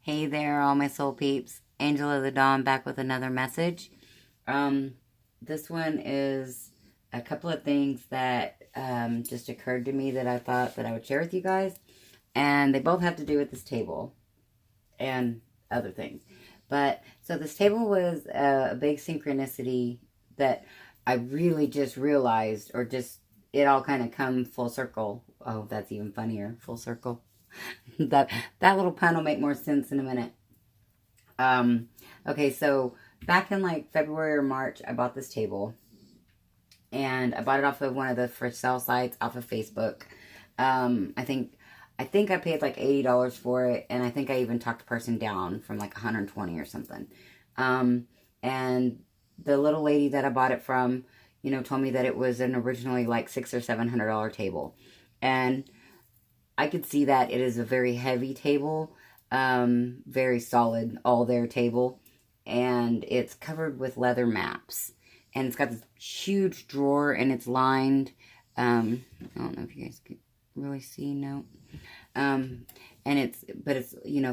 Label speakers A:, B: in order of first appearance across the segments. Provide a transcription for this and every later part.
A: Hey there, all my soul peeps. Angel of the Dawn back with another message. This one is a couple of things that just occurred to me that I thought that I would share with you guys. And they both have to do with this table and other things. But so this table was a big synchronicity that I really just realized, or just it all kind of come full circle. Oh, that's even funnier. Full circle. that little pun will make more sense in a minute. Okay, so back in like February or March, I bought this table, and I bought it off of one of the for sale sites off of Facebook. I think I paid like $80 for it, and I think I even talked the person down from like 120 or something. And the little lady that I bought it from, told me that it was an originally like $600 or $700 table, and I could see that it is a very heavy table, very solid, all there table, and it's covered with leather maps, and it's got this huge drawer, and it's lined. I don't know if you guys can really see, no. And it's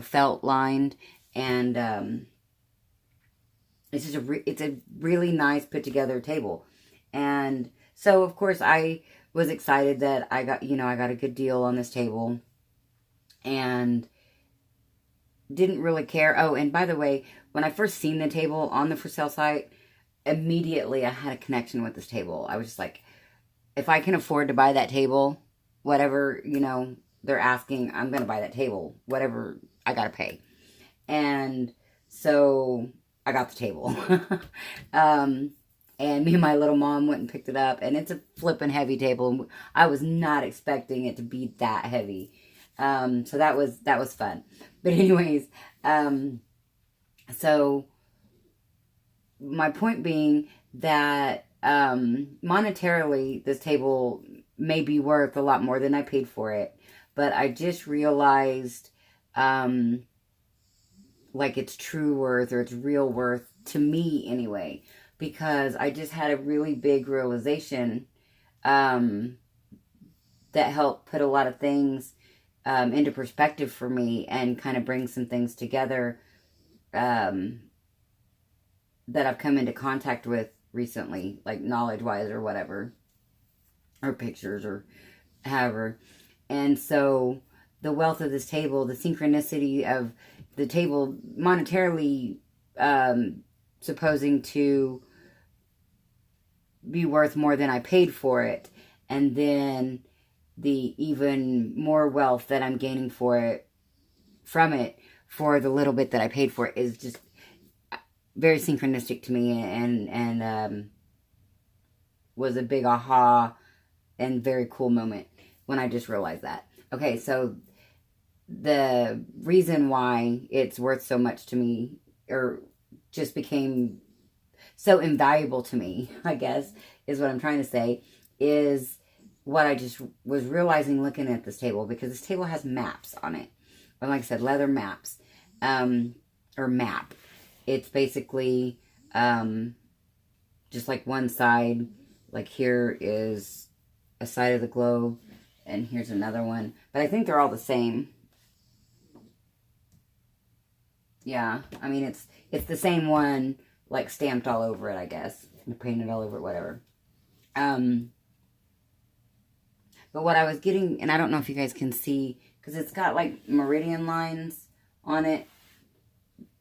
A: felt lined, and it's just it's a really nice put together table, and so of course I was excited that I got a good deal on this table, and didn't really care. Oh, and by the way, when I first seen the table on the for sale site, immediately I had a connection with this table. I was just like, if I can afford to buy that table, whatever, they're asking, I'm going to buy that table, whatever I got to pay. And so I got the table. And me and my little mom went and picked it up. And it's a flippin' heavy table. And I was not expecting it to be that heavy. So that was fun. But anyways, so my point being that monetarily, this table may be worth a lot more than I paid for it. But I just realized like its true worth, or its real worth to me anyway. Because I just had a really big realization that helped put a lot of things into perspective for me, and kind of bring some things together that I've come into contact with recently, like knowledge-wise or whatever, or pictures or however. And so the wealth of this table, the synchronicity of the table monetarily supposing to be worth more than I paid for it, and then the even more wealth that I'm gaining from it for the little bit that I paid for it, is just very synchronistic to me, and was a big aha and very cool moment when I just realized that. Okay, so the reason why it's worth so much to me, or just became so invaluable to me, I guess, is what I'm trying to say, is what I just was realizing looking at this table, because this table has maps on it. Or like I said, leather maps, or map. It's basically just like one side, like here is a side of the globe, and here's another one. But I think they're all the same. Yeah, I mean, it's the same one, like stamped all over it, I guess. And painted all over it, whatever. But what I was getting, and I don't know if you guys can see, because it's got like meridian lines on it,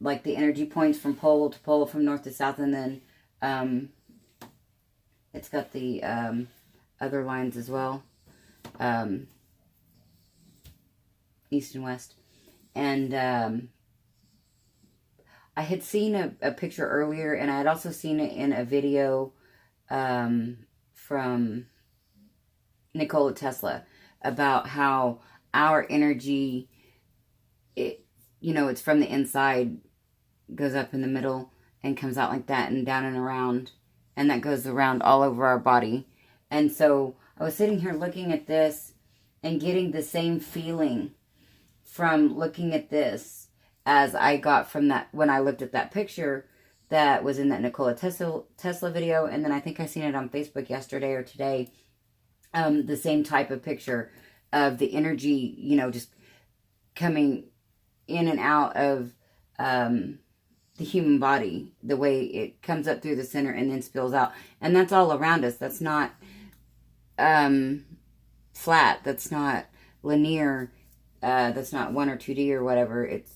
A: like the energy points from pole to pole, from north to south, and then it's got the other lines as well, east and west. And I had seen a picture earlier, and I had also seen it in a video from Nikola Tesla, about how our energy, it's from the inside, goes up in the middle, and comes out like that, and down and around, and that goes around all over our body. And so I was sitting here looking at this, and getting the same feeling from looking at this as I got from that when I looked at that picture that was in that Nikola Tesla video. And then I think I seen it on Facebook yesterday or today, the same type of picture of the energy, just coming in and out of the human body, the way it comes up through the center and then spills out. And that's all around us. That's not flat. That's not linear. That's not 1 or 2D or whatever. It's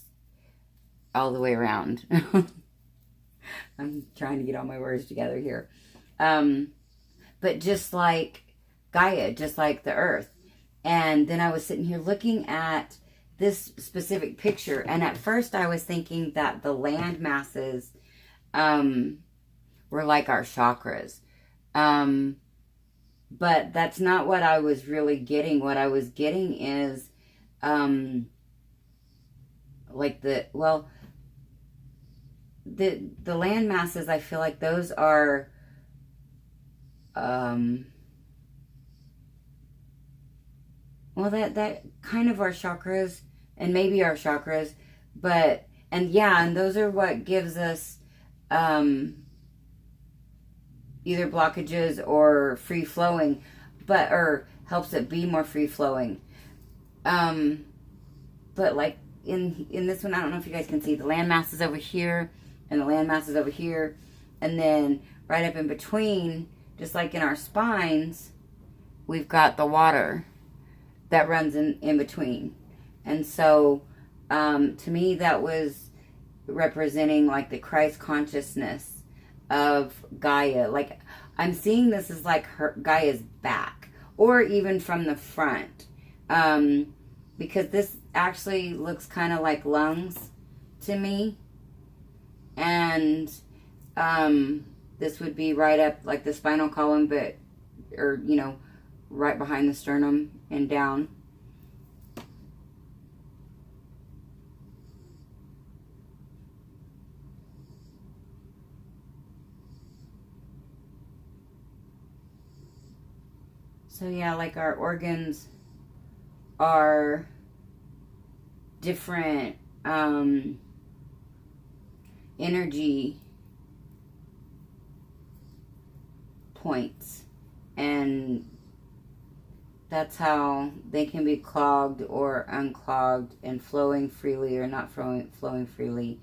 A: all the way around. I'm trying to get all my words together here. But just like Gaia, just like the earth. And then I was sitting here looking at this specific picture, and at first I was thinking that the land masses were like our chakras. But that's not what I was really getting. What I was getting is like the land masses, I feel like those are that kind of our chakras, and maybe our chakras, but and those are what gives us either blockages or free flowing, or helps it be more free flowing. But like in this one, I don't know if you guys can see, the land mass is over here and the land mass is over here, and then right up in between, just like in our spines, we've got the water that runs in between. And so to me, that was representing like the Christ consciousness of Gaia. Like I'm seeing this as like Gaia's back, or even from the front, because this actually looks kind of like lungs to me. And this would be right up like the spinal column, or right behind the sternum and down. So yeah, like our organs are different energy points, and that's how they can be clogged or unclogged and flowing freely or not flowing freely.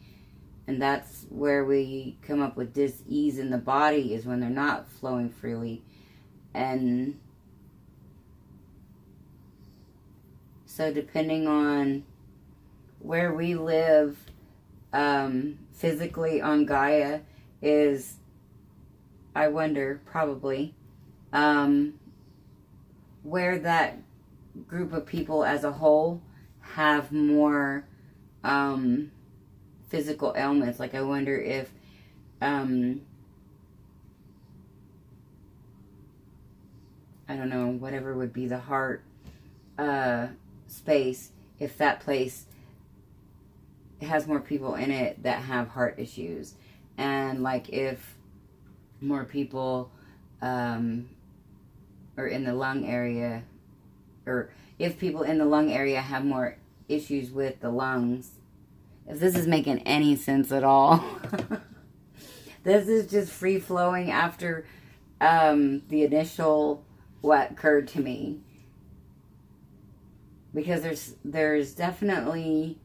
A: And that's where we come up with dis-ease in the body, is when they're not flowing freely. And so depending on where we live physically on Gaia is, I wonder, probably, where that group of people as a whole have more physical ailments. Like I wonder if I don't know, whatever would be the heart space, if that place has more people in it that have heart issues, and like if more people are in the lung area, or if people in the lung area have more issues with the lungs. If this is making any sense at all. This is just free flowing after the initial what occurred to me, because there's definitely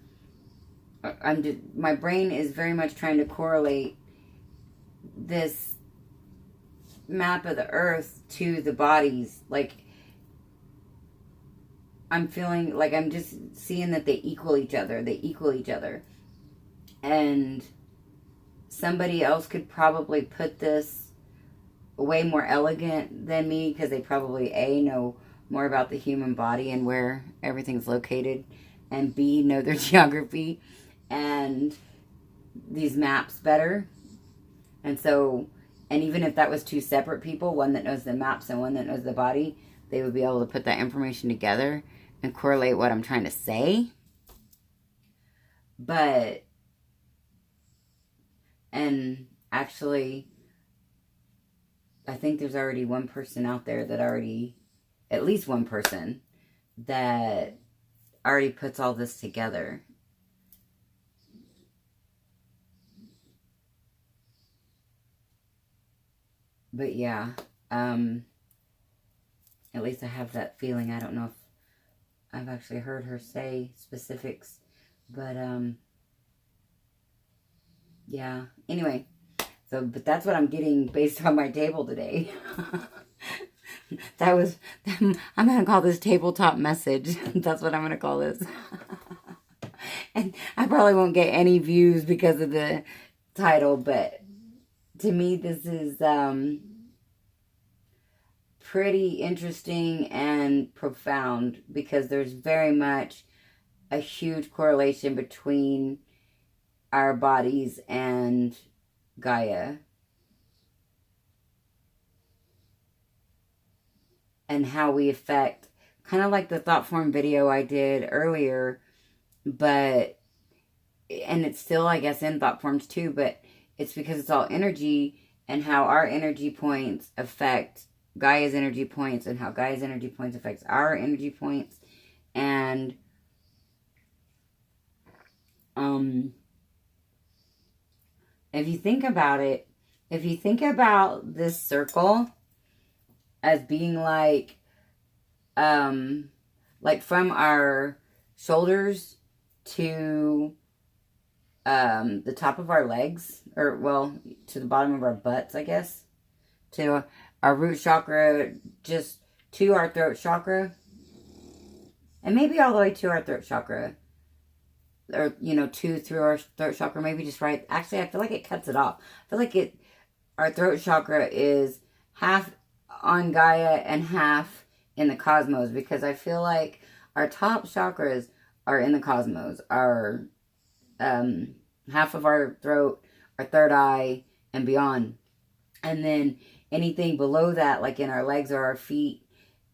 A: my brain is very much trying to correlate this map of the earth to the bodies. Like I'm feeling like I'm just seeing that they equal each other. And somebody else could probably put this way more elegant than me, because they probably know more about the human body and where everything's located, and B, know their geography and these maps better. And so, and even if that was two separate people, one that knows the maps and one that knows the body, they would be able to put that information together and correlate what I'm trying to say. But, and actually, I think there's already one person out there that at least one person that already puts all this together. But yeah, at least I have that feeling. I don't know if I've actually heard her say specifics But, yeah. Anyway, so, but that's what I'm getting based on my table today. That was, I'm going to call this tabletop message. That's what I'm going to call this. And I probably won't get any views because of the title, but to me, this is, pretty interesting and profound because there's very much a huge correlation between our bodies and Gaia and how we affect, kind of like the thought form video I did earlier, but, and it's still, I guess, in thought forms too, but it's because it's all energy and how our energy points affect Gaia's energy points and how Gaia's energy points affects our energy points. And if you think about it, if you think about this circle as being like from our shoulders to the top of our legs, or well, to the bottom of our butts, I guess, to our root chakra, just to our throat chakra, and maybe all the way to our throat chakra, or, you know, through our throat chakra, maybe just right. Actually, I feel like it cuts it off. I feel like our throat chakra is half on Gaia and half in the cosmos, because I feel like our top chakras are in the cosmos. Our half of our throat, our third eye, and beyond. And then anything below that, like in our legs or our feet,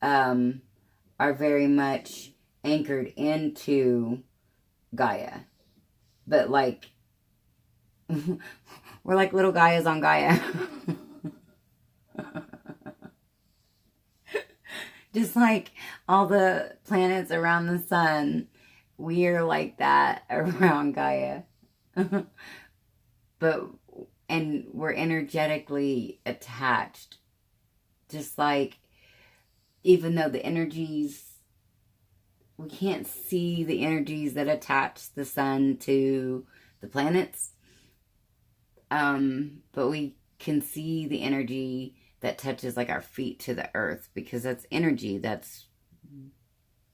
A: are very much anchored into Gaia. But like, we're like little Gaias on Gaia. Just like all the planets around the sun, we're like that around Gaia. And we're energetically attached. Just like, even though the energies, we can't see the energies that attach the sun to the planets, but we can see the energy that touches like our feet to the earth, because that's energy. That's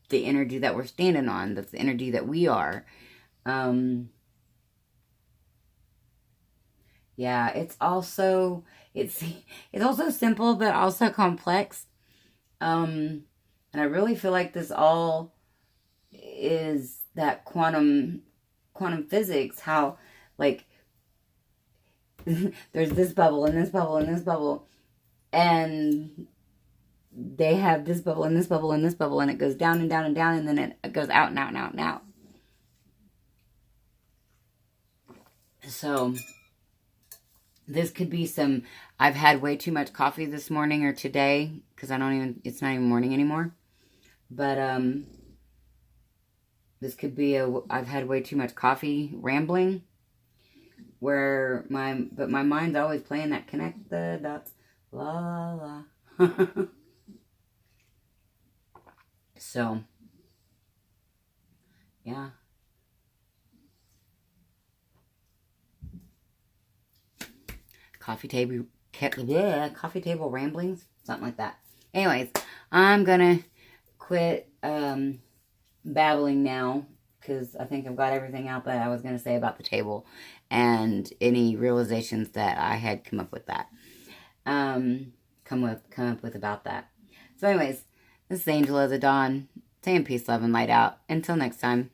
A: the energy that we're standing on. That's the energy that we are. Yeah, it's also simple, but also complex. And I really feel like this all is that quantum physics, how like there's this bubble and this bubble and this bubble, and they have this bubble and this bubble and this bubble, and it goes down and down and down, and then it goes out and out and out and out. So this could be some, I've had way too much coffee this morning or today, because it's not even morning anymore. But this could be I've had way too much coffee rambling, where my mind's always playing that connect the dots, la la la. So, yeah. Coffee table ramblings, something like that. Anyways, I'm gonna quit babbling now, because I think I've got everything out that I was gonna say about the table, and any realizations that I had come up with about that. So anyways, this is Angel of the Dawn, saying peace, love, and light out. Until next time.